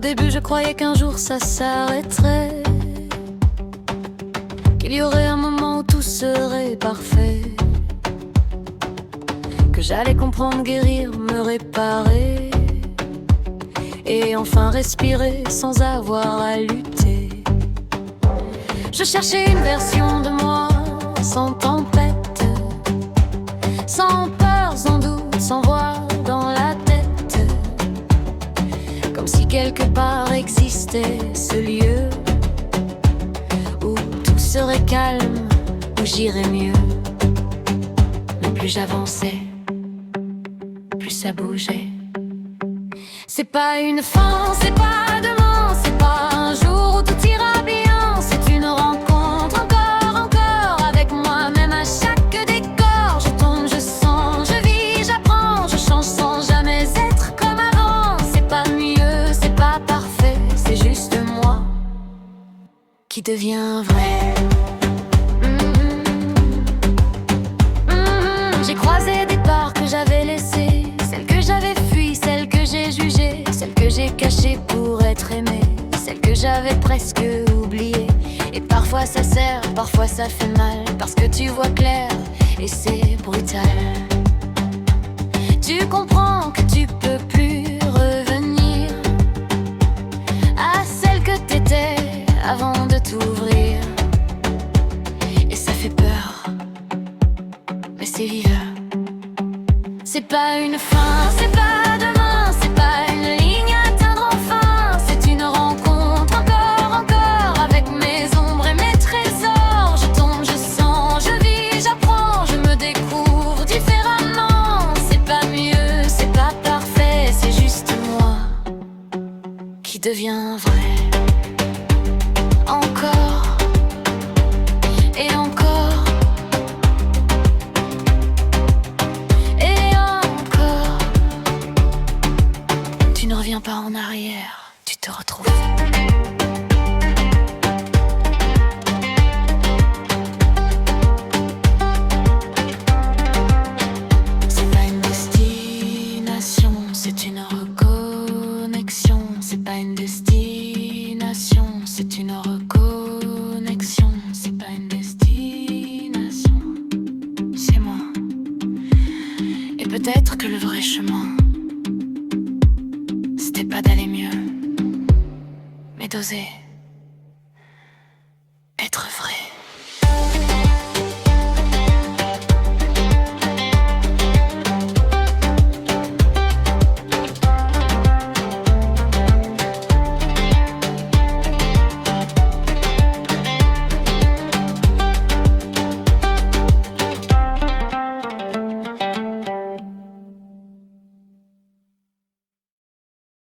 début je croyais qu'un jour ça s'arrêterait, qu'il y aurait un moment où tout serait parfait, que j'allais comprendre, guérir, me réparer et enfin respirer sans avoir à lutter. Je cherchais une version de moi sans tempête, sans peur, sans doute, sans voix dans la tête, comme si quelque part existait ce lieu où tout serait calme, où j'irais mieux. Mais plus j'avançais, plus ça bougeait. C'est pas une fin, c'est pas demain, c'est pas un jour où tout ira bien. C'est une rencontre encore avec moi-même à chaque décor. Je tombe, je sens, je vis, j'apprends, je change sans jamais être comme avant. C'est pas mieux, c'est pas parfait, c'est juste moi qui devient vrai. J'ai croisé des parts que j'avais laissées, celles que j'avais fuies, celles que j'ai jugées, celles que j'ai cachées pour être aimée, celles que j'avais presque oubliées. Et parfois ça sert, parfois ça fait mal, parce que tu vois clair et c'est brutal. Tu comprends que tu peux plus revenir à celle que t'étais avant de t'ouvrir. Et ça fait peur, mais c'est vivant. C'est pas une fin, c'est pas demain, c'est pas une ligne à atteindre enfin. C'est une rencontre encore avec mes ombres et mes trésors. Je tombe, je sens, je vis, j'apprends, je me découvre différemment. C'est pas mieux, c'est pas parfait, c'est juste moi qui devient vrai. Encore et encore. Tu ne reviens pas en arrière, tu te retrouves. C'est pas une destination, c'est une reconnexion. C'est pas une destination, c'est une reconnexion. C'est pas une destination, c'est moi. Et peut-être que le vrai chemin, c'était pas d'aller mieux, mais d'oser.